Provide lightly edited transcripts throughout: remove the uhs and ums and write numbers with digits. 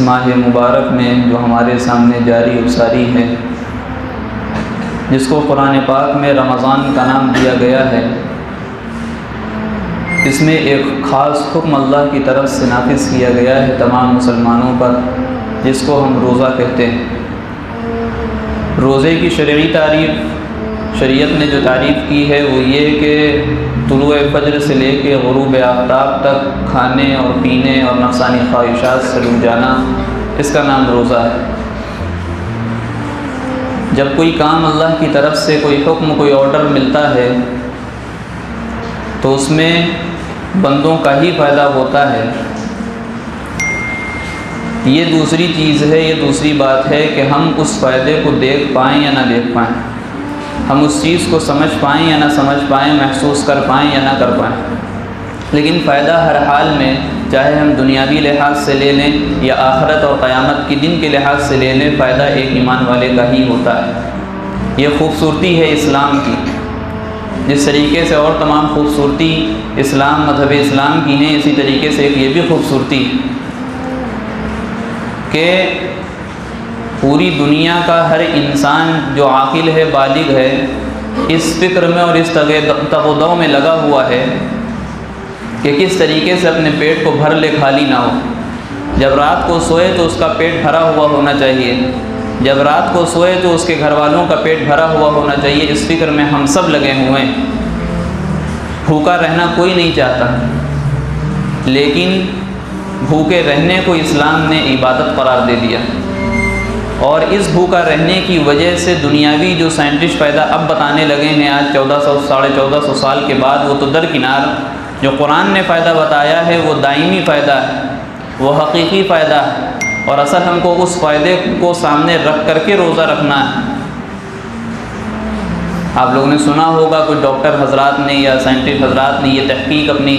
ماہ مبارک میں جو ہمارے سامنے جاری و ساری ہے، جس کو قرآن پاک میں رمضان کا نام دیا گیا ہے، اس میں ایک خاص حکم اللہ کی طرف سے نافذ کیا گیا ہے تمام مسلمانوں پر، جس کو ہم روزہ کہتے ہیں۔ روزے کی شرعی تعریف، شریعت نے جو تعریف کی ہے وہ یہ کہ طلوع فجر سے لے کے غروب آفتاب تک کھانے اور پینے اور نفسانی خواہشات سے رک جانا، اس کا نام روزہ ہے۔ جب کوئی کام اللہ کی طرف سے کوئی حکم، کوئی آرڈر ملتا ہے تو اس میں بندوں کا ہی فائدہ ہوتا ہے۔ یہ دوسری چیز ہے، یہ دوسری بات ہے کہ ہم اس فائدے کو دیکھ پائیں یا نہ دیکھ پائیں، ہم اس چیز کو سمجھ پائیں یا نہ سمجھ پائیں، محسوس کر پائیں یا نہ کر پائیں، لیکن فائدہ ہر حال میں، چاہے ہم دنیاوی لحاظ سے لے لیں یا آخرت اور قیامت کے دن کے لحاظ سے لے لیں، فائدہ ایک ایمان والے کا ہی ہوتا ہے۔ یہ خوبصورتی ہے اسلام کی، جس طریقے سے اور تمام خوبصورتی اسلام، مذہب اسلام کی ہیں، اسی طریقے سے ایک یہ بھی خوبصورتی کہ پوری دنیا کا ہر انسان جو عاقل ہے، بالغ ہے، اس فکر میں اور اس تغدو میں لگا ہوا ہے کہ کس طریقے سے اپنے پیٹ کو بھر لے، خالی نہ ہو۔ جب رات کو سوئے تو اس کا پیٹ بھرا ہوا ہونا چاہیے، جب رات کو سوئے تو اس کے گھر والوں کا پیٹ بھرا ہوا ہونا چاہیے۔ اس فکر میں ہم سب لگے ہوئے ہیں۔ بھوکا رہنا کوئی نہیں چاہتا، لیکن بھوکے رہنے کو اسلام نے عبادت قرار دے دیا، اور اس بھوکا رہنے کی وجہ سے دنیاوی جو سائنٹسٹ فائدہ اب بتانے لگے ہیں آج 1400-1450 سال کے بعد، وہ تو درکنار، جو قرآن نے فائدہ بتایا ہے وہ دائمی فائدہ ہے، وہ حقیقی فائدہ ہے، اور اصل ہم کو اس فائدے کو سامنے رکھ کر کے روزہ رکھنا ہے۔ آپ لوگوں نے سنا ہوگا کچھ ڈاکٹر حضرات نے یا سائنٹسٹ حضرات نے یہ تحقیق اپنی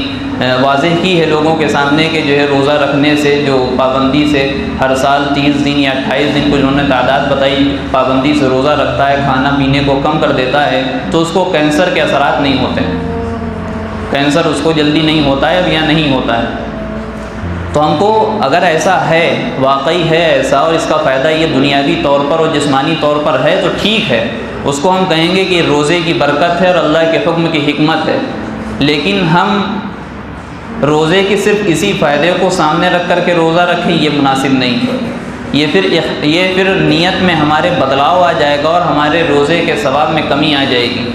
واضح کی ہے لوگوں کے سامنے کہ جو ہے روزہ رکھنے سے، جو پابندی سے ہر سال 30 دن یا 28 دن کو جنہوں نے تعداد بتائی، پابندی سے روزہ رکھتا ہے، کھانا پینے کو کم کر دیتا ہے، تو اس کو کینسر کے اثرات نہیں ہوتے، کینسر اس کو جلدی نہیں ہوتا ہے اب یا نہیں ہوتا ہے۔ تو ہم کو اگر ایسا ہے، واقعی ہے ایسا، اور اس کا فائدہ یہ دنیاوی طور پر اور جسمانی طور پر ہے تو ٹھیک ہے، اس کو ہم کہیں گے کہ روزے کی برکت ہے اور اللہ کے حکم کی حکمت ہے۔ لیکن ہم روزے کی صرف اسی فائدے کو سامنے رکھ کر کے روزہ رکھیں، یہ مناسب نہیں ہے۔ یہ پھر نیت میں ہمارے بدلاؤ آ جائے گا اور ہمارے روزے کے ثواب میں کمی آ جائے گی۔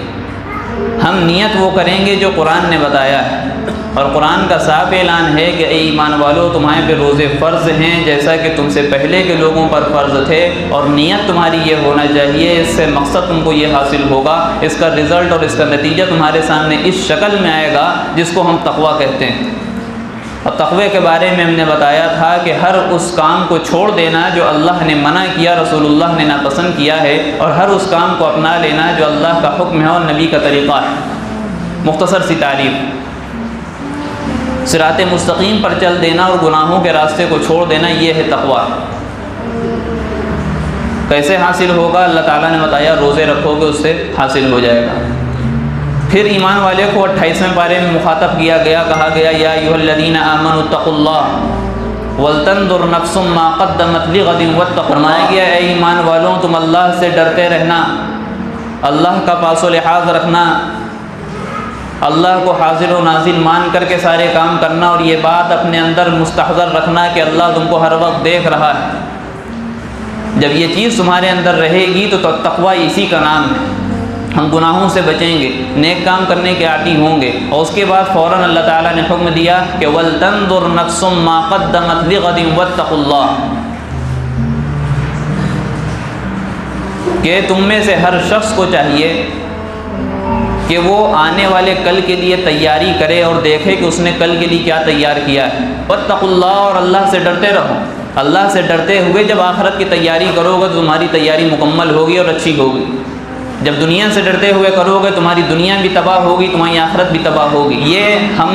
ہم نیت وہ کریں گے جو قرآن نے بتایا ہے، اور قرآن کا صاف اعلان ہے کہ اے ایمان والو، تمہارے پہ روزے فرض ہیں جیسا کہ تم سے پہلے کے لوگوں پر فرض تھے، اور نیت تمہاری یہ ہونا چاہیے، اس سے مقصد تم کو یہ حاصل ہوگا، اس کا رزلٹ اور اس کا نتیجہ تمہارے سامنے اس شکل میں آئے گا جس کو ہم تقویٰ کہتے ہیں۔ اور تقوی کے بارے میں ہم نے بتایا تھا کہ ہر اس کام کو چھوڑ دینا جو اللہ نے منع کیا، رسول اللہ نے ناپسند کیا ہے، اور ہر اس کام کو اپنا لینا جو اللہ کا حکم ہے اور نبی کا طریقہ ہے۔ مختصر سی تعریف، صراط مستقیم پر چل دینا اور گناہوں کے راستے کو چھوڑ دینا، یہ ہے تقویٰ۔ کیسے حاصل ہوگا؟ اللہ تعالیٰ نے بتایا، روزے رکھو گے اس سے حاصل ہو جائے گا۔ پھر ایمان والے کو 28ویں پارے میں مخاطب کیا گیا، کہا گیا یا ایھا الذین آمنوا اتقوا اللہ ولتنظر نفس ما قدمت لغد واتقوا، فرمایا گیا اے ایمان والوں، تم اللہ سے ڈرتے رہنا، اللہ کا پاس و لحاظ رکھنا، اللہ کو حاضر و نازل مان کر کے سارے کام کرنا، اور یہ بات اپنے اندر مستحضر رکھنا کہ اللہ تم کو ہر وقت دیکھ رہا ہے۔ جب یہ چیز تمہارے اندر رہے گی تو تقویٰ اسی کا نام ہے۔ ہم گناہوں سے بچیں گے، نیک کام کرنے کے عادی ہوں گے، اور اس کے بعد فوراً اللہ تعالیٰ نے حکم دیا کہ وَلْتَنظُرْ نَفْسٌ مَّا قَدَّمَتْ لِغَدٍ وَاتَّقُوا اللَّهَ، کہ تم میں سے ہر شخص کو چاہیے کہ وہ آنے والے کل کے لیے تیاری کرے اور دیکھے کہ اس نے کل کے لیے کیا تیار کیا ہے۔ وَاتَّقُوا اللَّهَ، اور اللہ سے ڈرتے رہو۔ اللہ سے ڈرتے ہوئے جب آخرت کی تیاری کرو گے تو تمہاری تیاری مکمل ہوگی اور اچھی ہوگی۔ جب دنیا سے ڈرتے ہوئے کرو گے تمہاری دنیا بھی تباہ ہوگی، تمہاری آخرت بھی تباہ ہوگی۔ یہ ہم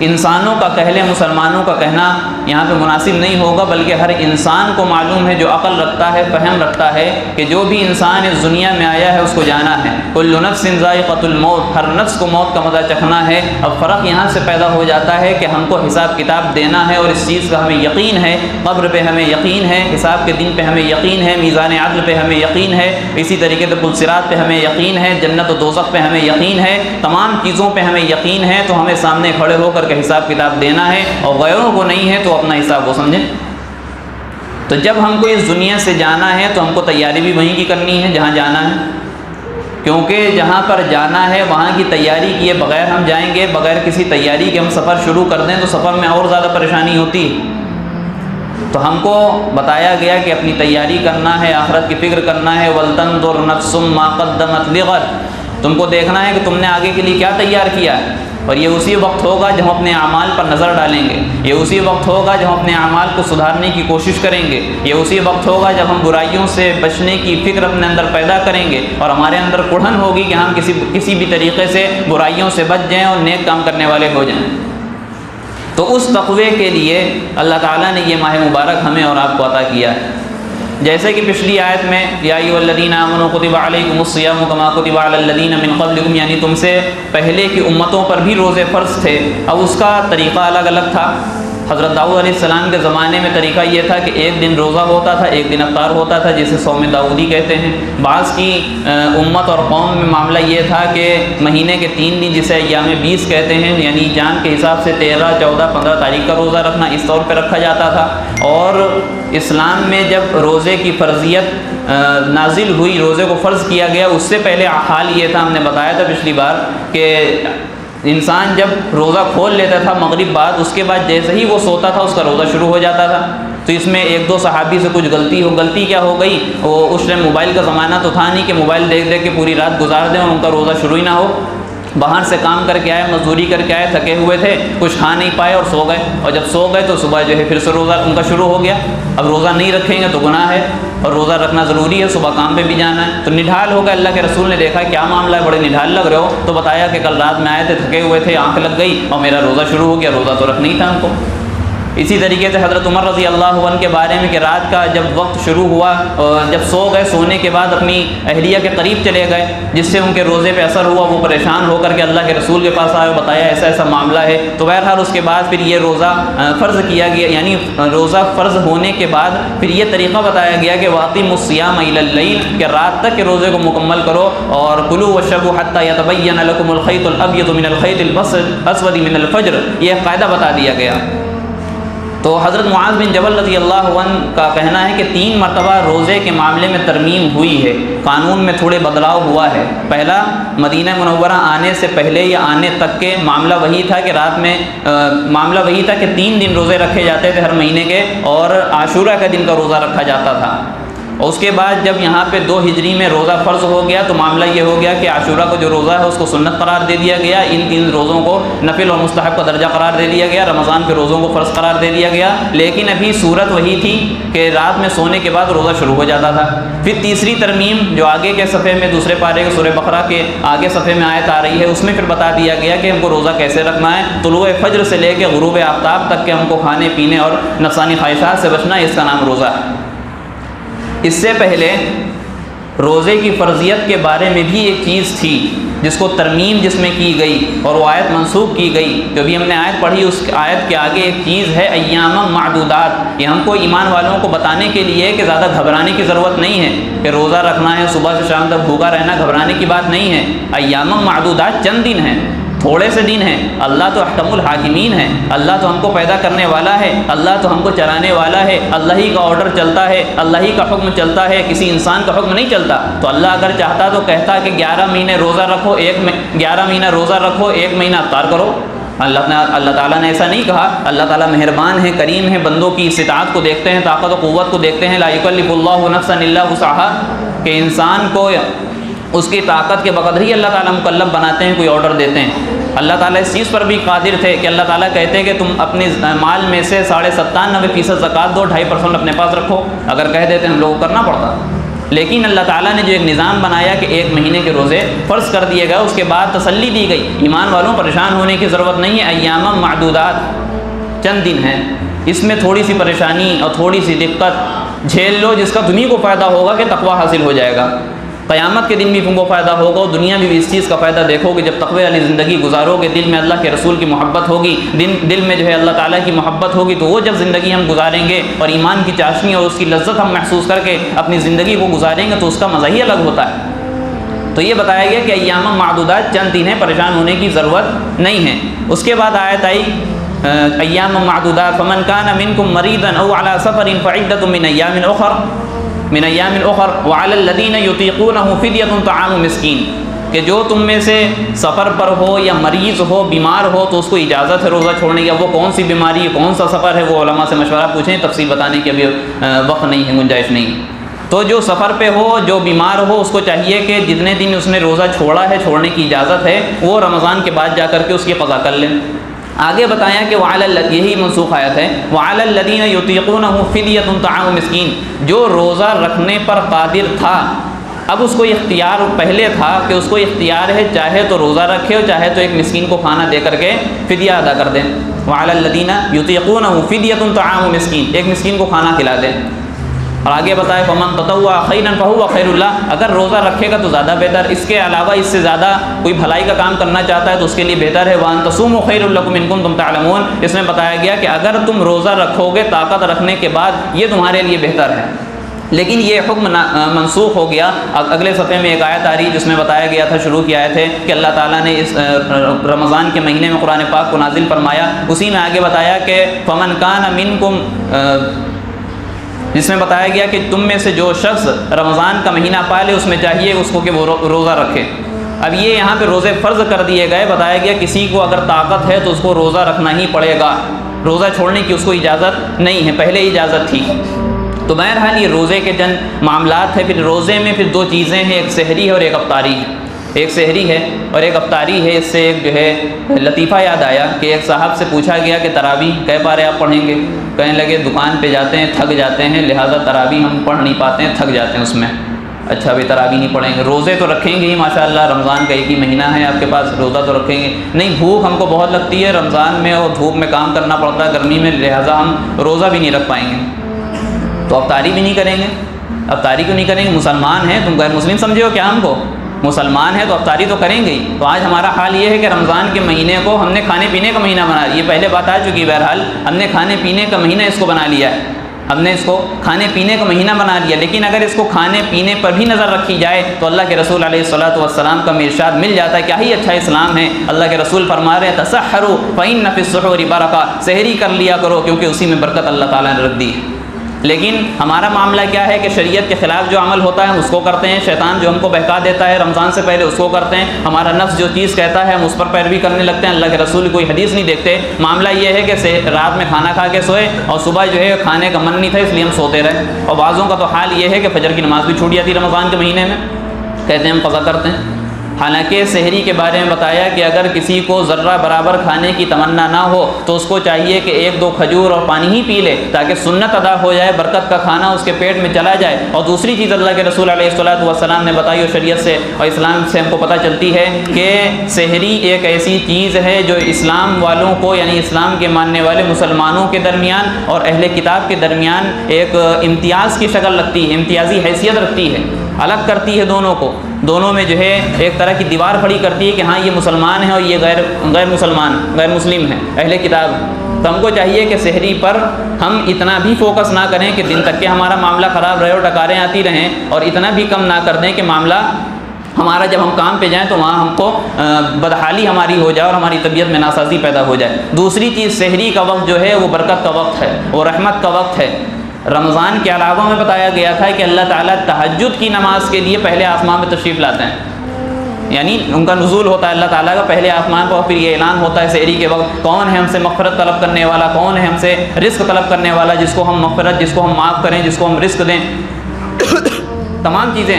انسانوں کا کہلے، مسلمانوں کا کہنا یہاں پہ مناسب نہیں ہوگا، بلکہ ہر انسان کو معلوم ہے جو عقل رکھتا ہے، فہم رکھتا ہے کہ جو بھی انسان اس دنیا میں آیا ہے اس کو جانا ہے۔ کل نفس ذائقۃ الموت، ہر نفس کو موت کا مزہ چکھنا ہے۔ اب فرق یہاں سے پیدا ہو جاتا ہے کہ ہم کو حساب کتاب دینا ہے، اور اس چیز کا ہمیں یقین ہے، قبر پہ ہمیں یقین ہے، حساب کے دن پہ ہمیں یقین ہے، میزان عدل پہ ہمیں یقین ہے، اسی طریقے سے پل صراط پہ ہمیں یقین ہے، جنت و دوزخ پہ ہمیں یقین ہے، تمام چیزوں پہ ہمیں یقین ہے، تو ہمیں سامنے کھڑے ہو کر کے حساب کتاب دینا ہے، اور غیروں کو نہیں ہے تو اپنا حساب وہ سمجھیں۔ تو جب ہم کو اس دنیا سے جانا ہے تو ہم کو تیاری بھی وہیں کی کرنی ہے جہاں جانا ہے، کیونکہ جہاں پر جانا ہے وہاں کی تیاری کیے بغیر ہم جائیں گے، بغیر کسی تیاری کے ہم سفر شروع کر دیں تو سفر میں اور زیادہ پریشانی ہوتی ہے۔ تو ہم کو بتایا گیا کہ اپنی تیاری کرنا ہے، آخرت کی فکر کرنا ہے، وَلْتَنْظُرْ نَفْسٌ مَا قَدَّمَتْ لِغَدٍ، تم کو دیکھنا ہے کہ تم نے آگے کے لیے کیا تیار کیا ہے، اور یہ اسی وقت ہوگا جب ہم اپنے اعمال پر نظر ڈالیں گے، یہ اسی وقت ہوگا جب ہم اپنے اعمال کو سدھارنے کی کوشش کریں گے، یہ اسی وقت ہوگا جب ہم برائیوں سے بچنے کی فکر اپنے اندر پیدا کریں گے، اور ہمارے اندر کڑھن ہوگی کہ ہم کسی بھی طریقے سے برائیوں سے بچ جائیں اور نیک کام کرنے والے ہو جائیں۔ تو اس تقوی کے لیے اللہ تعالیٰ نے یہ ماہ مبارک ہمیں اور آپ کو عطا کیا ہے۔ جیسے کہ پچھلی آیت میں یا ایھا الذین آمنوا کتب علیکم الصیام کما کتب علی الذین من قبلکم، یعنی تم سے پہلے کی امتوں پر بھی روزے فرض تھے، اب اس کا طریقہ الگ الگ تھا۔ حضرت داؤد علیہ السلام کے زمانے میں طریقہ یہ تھا کہ ایک دن روزہ ہوتا تھا، ایک دن افطار ہوتا تھا، جسے صوم داؤدی کہتے ہیں۔ بعض کی امت اور قوم میں معاملہ یہ تھا کہ مہینے کے 3 دن جسے ایام 20 کہتے ہیں، یعنی جان کے حساب سے 13، 14، 15 تاریخ کا روزہ رکھنا اس طور پہ رکھا جاتا تھا۔ اور اسلام میں جب روزے کی فرضیت نازل ہوئی، روزے کو فرض کیا گیا، اس سے پہلے حال یہ تھا، ہم نے بتایا تھا پچھلی بار، کہ انسان جب روزہ کھول لیتا تھا مغرب بعد، اس کے بعد جیسے ہی وہ سوتا تھا اس کا روزہ شروع ہو جاتا تھا۔ تو اس میں 1-2 صحابی سے کچھ غلطی کیا ہو گئی، وہ اس ٹائم موبائل کا زمانہ تو تھا نہیں کہ موبائل دیکھ دیکھ کے پوری رات گزار دیں اور ان کا روزہ شروع ہی نہ ہو۔ باہر سے کام کر کے آئے، مزدوری کر کے آئے، تھکے ہوئے تھے، کچھ کھا نہیں پائے اور سو گئے، اور جب سو گئے تو صبح جو ہے پھر سے روزہ ان کا شروع ہو گیا۔ اب روزہ نہیں رکھیں گے تو گناہ ہے، اور روزہ رکھنا ضروری ہے، صبح کام پہ بھی جانا ہے۔ تو نڈھال ہو گئے، اللہ کے رسول نے دیکھا کیا معاملہ ہے، بڑے نڈھال لگ رہے ہو، تو بتایا کہ کل رات میں آئے تھے، تھکے ہوئے تھے، آنکھ لگ گئی اور میرا روزہ شروع ہو گیا، روزہ تو رکھنا ہی تھا ہم کو۔ اسی طریقے سے حضرت عمر رضی اللہ عنہ کے بارے میں کہ رات کا جب وقت شروع ہوا، جب سو گئے، سونے کے بعد اپنی اہلیہ کے قریب چلے گئے، جس سے ان کے روزے پہ اثر ہوا، وہ پریشان ہو کر کے اللہ کے رسول کے پاس آئے، بتایا ایسا ایسا معاملہ ہے۔ تو بہرحال اس کے بعد پھر یہ روزہ فرض کیا گیا، یعنی روزہ فرض ہونے کے بعد پھر یہ طریقہ بتایا گیا کہ وَأَقِیمُوا الصِّیَامَ إِلَى اللَّیْلِ، کہ رات تک کے روزے کو مکمل کرو، اور کُلُوا وَاشْرَبُوا حَتَّى يَتَبَیَّنَ لَکُمُ الْخَیْطُ الْأَبْیَضُ مِنَ الْخَیْطِ الْأَسْوَدِ مِنَ الْفَجْرِ، یہ قاعدہ بتا دیا گیا۔ تو حضرت معاذ بن جبل رضی اللہ عنہ کا کہنا ہے کہ 3 مرتبہ روزے کے معاملے میں ترمیم ہوئی ہے، قانون میں تھوڑے بدلاؤ ہوا ہے۔ پہلا مدینہ منورہ آنے سے پہلے یا آنے تک کے معاملہ وہی تھا کہ رات میں معاملہ وہی تھا کہ 3 دن روزے رکھے جاتے تھے ہر مہینے کے، اور عاشورہ کا دن کا روزہ رکھا جاتا تھا۔ اور اس کے بعد جب یہاں پہ 2 ہجری میں روزہ فرض ہو گیا تو معاملہ یہ ہو گیا کہ عاشورہ کو جو روزہ ہے اس کو سنت قرار دے دیا گیا، ان 3 روزوں کو نفل اور مستحب کا درجہ قرار دے دیا گیا، رمضان کے روزوں کو فرض قرار دے دیا گیا، لیکن ابھی صورت وہی تھی کہ رات میں سونے کے بعد روزہ شروع ہو جاتا تھا۔ پھر تیسری ترمیم جو آگے کے صفحے میں دوسرے پارے کے سورہ بقرہ کے آگے صفحے میں آیت آ رہی ہے، اس میں پھر بتا دیا گیا کہ ہم کو روزہ کیسے رکھنا ہے، طلوع فجر سے لے کے غروب آفتاب تک کہ ہم کو کھانے پینے اور نفسانی خواہشات سے بچنا ہے، اس کا نام روزہ ہے۔ اس سے پہلے روزے کی فرضیت کے بارے میں بھی ایک چیز تھی جس کو ترمیم جس میں کی گئی اور وہ آیت منسوخ کی گئی، جو بھی ہم نے آیت پڑھی اس آیت کے آگے ایک چیز ہے ایام معدودات۔ یہ ہم کو ایمان والوں کو بتانے کے لیے کہ زیادہ گھبرانے کی ضرورت نہیں ہے کہ روزہ رکھنا ہے، صبح سے شام تک بھوکا رہنا، گھبرانے کی بات نہیں ہے۔ ایام معدودات چند دن ہیں، تھوڑے سے دن ہیں۔ اللہ تو احکم الحاکمین ہے، اللہ تو ہم کو پیدا کرنے والا ہے، اللہ تو ہم کو چلانے والا ہے، اللہ ہی کا آرڈر چلتا ہے، اللہ ہی کا حکم چلتا ہے، کسی انسان کا حکم نہیں چلتا۔ تو اللہ اگر چاہتا تو کہتا کہ 11 مہینے روزہ رکھو، 11 مہینہ روزہ رکھو، 1 مہینہ افطار کرو۔ اللہ تعالیٰ نے ایسا نہیں کہا۔ اللہ تعالیٰ مہربان ہے، کریم ہے، بندوں کی استطاعت کو دیکھتے ہیں، طاقت و قوت کو دیکھتے ہیں۔ لا یکلف اللہ نفسا الا وسعها، کہ انسان کو اس کی طاقت کے بقدر ہی اللہ تعالیٰ مکلف بناتے ہیں، کوئی آرڈر دیتے ہیں۔ اللہ تعالیٰ اس چیز پر بھی قادر تھے کہ اللہ تعالیٰ کہتے ہیں کہ تم اپنے مال میں سے 97.5% زکوٰۃ دو، 2.5% اپنے پاس رکھو۔ اگر کہہ دیتے ہم لوگوں کو کرنا پڑتا، لیکن اللہ تعالیٰ نے جو ایک نظام بنایا کہ 1 مہینے کے روزے فرض کر دیے گئے، اس کے بعد تسلی دی گئی، ایمان والوں پریشان ہونے کی ضرورت نہیں ہے۔ ایام معدودات چند دن ہیں، اس میں تھوڑی سی پریشانی اور تھوڑی سی دقت جھیل لو، جس کا تمہیں کو فائدہ ہوگا کہ تقوی حاصل ہو جائے گا، قیامت کے دن بھی تم کو فائدہ ہوگا اور دنیا میں بھی اس چیز کا فائدہ دیکھو گے۔ جب تقوی والی زندگی گزارو گے، دل میں اللہ کے رسول کی محبت ہوگی، دل میں جو ہے اللہ تعالیٰ کی محبت ہوگی، تو وہ جب زندگی ہم گزاریں گے اور ایمان کی چاشنی اور اس کی لذت ہم محسوس کر کے اپنی زندگی کو گزاریں گے تو اس کا مزہ ہی الگ ہوتا ہے۔ تو یہ بتایا گیا کہ ایام معدودات چند دن ہیں، پریشان ہونے کی ضرورت نہیں ہے۔ اس کے بعد آیت آئی ایام معدودات فمن کان منکم مریضا او علی سفر فعدۃ من ایام اخر وعلی الذین یطیقونہ فدیۃ طعام مسکین، کہ جو تم میں سے سفر پر ہو یا مریض ہو، بیمار ہو، تو اس کو اجازت ہے روزہ چھوڑنے کی۔ اب وہ کون سی بیماری ہے، کون سا سفر ہے، وہ علماء سے مشورہ پوچھیں، تفصیل بتانے کی ابھی وقت نہیں ہے، گنجائش نہیں۔ تو جو سفر پہ ہو، جو بیمار ہو، اس کو چاہیے کہ جتنے دن اس نے روزہ چھوڑا ہے، چھوڑنے کی اجازت ہے، وہ رمضان کے بعد جا کر کے اس کی قضا کر لیں۔ آگے بتایا کہ یہی منسوخ آیت ہے وعلی الذین یطیقونہ فدیۃ طعام مسکین، جو روزہ رکھنے پر قادر تھا، اب اس کو اختیار پہلے تھا کہ اس کو اختیار ہے، چاہے تو روزہ رکھے اور چاہے تو ایک مسکین کو کھانا دے کر کے فدیہ ادا کر دیں۔ وعلی الذین یطیقونہ فدیۃ طعام مسکین، ایک مسکین کو کھانا کھلا دیں۔ اور آگے بتائے فمن تطوع خیرا فہو خیر اللہ، اگر روزہ رکھے گا تو زیادہ بہتر، اس کے علاوہ اس سے زیادہ کوئی بھلائی کا کام کرنا چاہتا ہے تو اس کے لیے بہتر ہے۔ وان تصوموا خیر لکم ان کنتم تعلمون، اس میں بتایا گیا کہ اگر تم روزہ رکھو گے طاقت رکھنے کے بعد یہ تمہارے لیے بہتر ہے۔ لیکن یہ حکم منسوخ ہو گیا۔ اگلے صفحے میں ایک آیت آ رہی جس میں بتایا گیا تھا، شروع کی آیت ہے کہ اللہ تعالیٰ نے اس رمضان کے مہینے میں قرآن پاک کو نازل فرمایا، اسی میں آگے بتایا کہ فمن کان منکم، جس میں بتایا گیا کہ تم میں سے جو شخص رمضان کا مہینہ پالے اس میں چاہیے اس کو کہ وہ روزہ رکھے۔ اب یہ یہاں پہ روزے فرض کر دیے گئے، بتایا گیا کسی کو اگر طاقت ہے تو اس کو روزہ رکھنا ہی پڑے گا، روزہ چھوڑنے کی اس کو اجازت نہیں ہے، پہلے اجازت تھی۔ تو بہرحال یہ روزے کے چند معاملات ہیں۔ پھر روزے میں پھر دو چیزیں ہیں، ایک سحری ہے اور ایک افطاری ہے، ایک سحری ہے اور ایک افطاری ہے۔ اس سے ایک جو ہے لطیفہ یاد آیا کہ ایک صاحب سے پوچھا گیا کہ تراویح کئے پارے آپ پڑھیں گے؟ کہنے لگے دکان پہ جاتے ہیں، تھک جاتے ہیں، لہٰذا تراویح ہم پڑھ نہیں پاتے ہیں، تھک جاتے ہیں اس میں۔ اچھا ابھی تراویح نہیں پڑھیں گے، روزے تو رکھیں گے ہی ماشاءاللہ، رمضان کا ایک ہی مہینہ ہے آپ کے پاس، روزہ تو رکھیں گے نہیں، بھوک ہم کو بہت لگتی ہے رمضان میں اور دھوپ میں کام کرنا پڑتا ہے گرمی میں، لہٰذا ہم روزہ بھی نہیں رکھ پائیں گے، تو افطاری بھی نہیں کریں گے۔ افطاری کیوں نہیں کریں گے؟ مسلمان ہیں، تم غیر مسلم سمجھے ہو کیا ہم کو؟ مسلمان ہیں تو افطاری تو کریں گے ہی۔ تو آج ہمارا حال یہ ہے کہ رمضان کے مہینے کو ہم نے کھانے پینے کا مہینہ بنا لیا، یہ پہلے بات آ چکی، بہرحال ہم نے کھانے پینے کا مہینہ اس کو بنا لیا ہے، ہم نے اس کو کھانے پینے کا مہینہ بنا لیا۔ لیکن اگر اس کو کھانے پینے پر بھی نظر رکھی جائے تو اللہ کے رسول علیہ الصلوۃ والسلام کا ارشاد مل جاتا ہے، کیا ہی اچھا اسلام ہے۔ اللہ کے رسول فرما رہے ہیں تسحروا فإن فی السحور برکہ، سحری کر لیا کرو کیونکہ اسی میں برکت اللہ تعالیٰ نے رکھ دی ہے۔ لیکن ہمارا معاملہ کیا ہے کہ شریعت کے خلاف جو عمل ہوتا ہے ہم اس کو کرتے ہیں، شیطان جو ہم کو بہکا دیتا ہے رمضان سے پہلے اس کو کرتے ہیں، ہمارا نفس جو چیز کہتا ہے ہم اس پر پیروی کرنے لگتے ہیں، اللہ کے رسول کوئی حدیث نہیں دیکھتے۔ معاملہ یہ ہے کہ رات میں کھانا کھا کے سوئے اور صبح جو ہے کھانے کا من نہیں تھا اس لیے ہم سوتے رہے، اور بعضوں کا تو حال یہ ہے کہ فجر کی نماز بھی چھوٹ جاتی رمضان کے مہینے میں، کہتے ہیں ہم قضا کرتے ہیں۔ حالانکہ سحری کے بارے میں بتایا کہ اگر کسی کو ذرہ برابر کھانے کی تمنا نہ ہو تو اس کو چاہیے کہ 1-2 کھجور اور پانی ہی پی لے تاکہ سنت ادا ہو جائے، برکت کا کھانا اس کے پیٹ میں چلا جائے۔ اور دوسری چیز اللہ کے رسول علیہ الصلوۃ والسلام نے بتائی اور شریعت سے اور اسلام سے ہم کو پتہ چلتی ہے کہ سحری ایک ایسی چیز ہے جو اسلام والوں کو، یعنی اسلام کے ماننے والے مسلمانوں کے درمیان اور اہل کتاب کے درمیان ایک امتیاز کی شکل رکھتی ہے، امتیازی حیثیت رکھتی ہے، الگ کرتی ہے دونوں کو، دونوں میں جو ہے ایک طرح کی دیوار کھڑی کرتی ہے کہ ہاں یہ مسلمان ہے اور یہ غیر مسلم ہے، اہل کتاب۔ تو ہم کو چاہیے کہ سحری پر ہم اتنا بھی فوکس نہ کریں کہ دن تک کہ ہمارا معاملہ خراب رہے اور ڈکاریں آتی رہیں، اور اتنا بھی کم نہ کر دیں کہ معاملہ ہمارا جب ہم کام پہ جائیں تو وہاں ہم کو بدحالی ہماری ہو جائے اور ہماری طبیعت میں ناسازی پیدا ہو جائے۔ دوسری چیز سحری کا وقت جو ہے وہ برکت کا وقت ہے، وہ رحمت کا وقت ہے۔ رمضان کے علاوہ میں بتایا گیا تھا کہ اللہ تعالیٰ تہجد کی نماز کے لیے پہلے آسمان میں تشریف لاتے ہیں، یعنی ان کا نزول ہوتا ہے اللہ تعالیٰ کا پہلے آسمان پر، پھر یہ اعلان ہوتا ہے سحری کے وقت کون ہے ہم سے مغفرت طلب کرنے والا، کون ہے ہم سے رزق طلب کرنے والا، جس کو ہم مغفرت، جس کو ہم معاف کریں، جس کو ہم رزق دیں۔ تمام چیزیں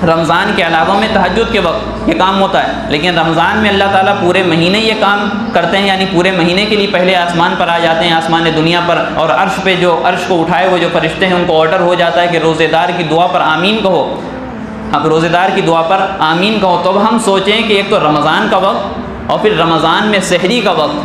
رمضان کے علاوہ میں تہجد کے وقت یہ کام ہوتا ہے، لیکن رمضان میں اللہ تعالیٰ پورے مہینے یہ کام کرتے ہیں، یعنی پورے مہینے کے لیے پہلے آسمان پر آ جاتے ہیں، آسمان دنیا پر، اور عرش پہ جو عرش کو اٹھائے وہ جو فرشتے ہیں ان کو آرڈر ہو جاتا ہے کہ روزے دار کی دعا پر آمین کہو، اب روزے دار کی دعا پر آمین کہو۔ تو اب ہم سوچیں کہ ایک تو رمضان کا وقت اور پھر رمضان میں سحری کا وقت،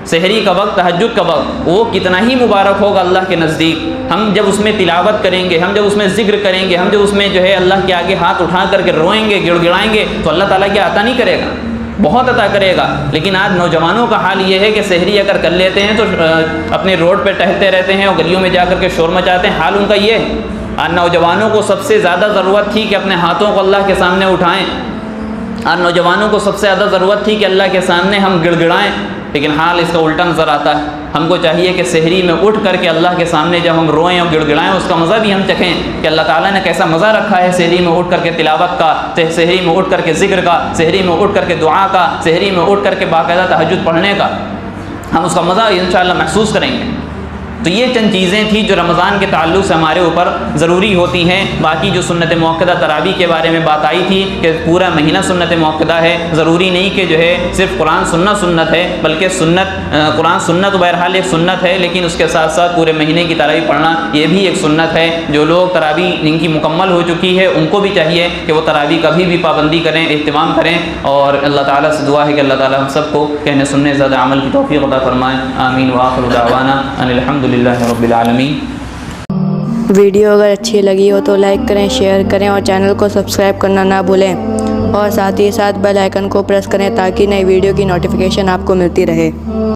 سحری کا وقت، تہجد کا وقت، وہ کتنا ہی مبارک ہوگا اللہ کے نزدیک۔ ہم جب اس میں تلاوت کریں گے، ہم جب اس میں ذکر کریں گے، ہم جب اس میں جو ہے اللہ کے آگے ہاتھ اٹھا کر کے روئیں گے، گڑ گڑائیں گے، تو اللہ تعالیٰ کیا عطا نہیں کرے گا؟ بہت عطا کرے گا۔ لیکن آج نوجوانوں کا حال یہ ہے کہ سحری اگر کر لیتے ہیں تو اپنے روڈ پہ ٹہلتے رہتے ہیں اور گلیوں میں جا کر کے شور مچاتے ہیں۔ حال ان کا یہ ہے۔ آج نوجوانوں کو سب سے زیادہ ضرورت تھی کہ اپنے ہاتھوں کو اللہ کے سامنے اٹھائیں۔ آج نوجوانوں کو سب سے زیادہ ضرورت تھی کہ اللہ کے سامنے ہم گڑ گڑائیں، لیکن حال اس کا الٹا نظر آتا ہے۔ ہم کو چاہیے کہ سحری میں اٹھ کر کے اللہ کے سامنے جب ہم روئیں اور گڑ گڑائیں، اس کا مزہ بھی ہم چکھیں کہ اللہ تعالیٰ نے کیسا مزہ رکھا ہے سحری میں اٹھ کر کے تلاوت کا، سحری میں اٹھ کر کے ذکر کا، سحری میں اٹھ کر کے دعا کا، سحری میں اٹھ کر کے باقاعدہ تہجد پڑھنے کا۔ ہم اس کا مزہ انشاءاللہ محسوس کریں گے۔ تو یہ چند چیزیں تھیں جو رمضان کے تعلق سے ہمارے اوپر ضروری ہوتی ہیں۔ باقی جو سنت موقدہ تراویح کے بارے میں بات آئی تھی کہ پورا مہینہ سنت موقدہ ہے، ضروری نہیں کہ جو ہے صرف قرآن سننا سنت ہے، بلکہ قرآن سنت بہرحال ایک سنت ہے، لیکن اس کے ساتھ ساتھ پورے مہینے کی تراویح پڑھنا یہ بھی ایک سنت ہے۔ جو لوگ تراویح جن کی مکمل ہو چکی ہے ان کو بھی چاہیے کہ وہ تراویح کبھی بھی پابندی کریں، اہتمام کریں، اور اللہ تعالیٰ سے دعا ہے کہ اللہ تعالیٰ ہم سب کو کہنے سننے زیادہ عمل کی توفیق عطا فرمائیں۔ آمین وآخر دعوانا ان الحمدللہ رب العالمین۔ ویڈیو اگر اچھی لگی ہو تو لائک کریں، شیئر کریں اور چینل کو سبسکرائب کرنا نہ بھولیں، اور ساتھ ہی ساتھ بیل آئیکن کو پریس کریں تاکہ نئی ویڈیو کی نوٹیفیکیشن آپ کو ملتی رہے۔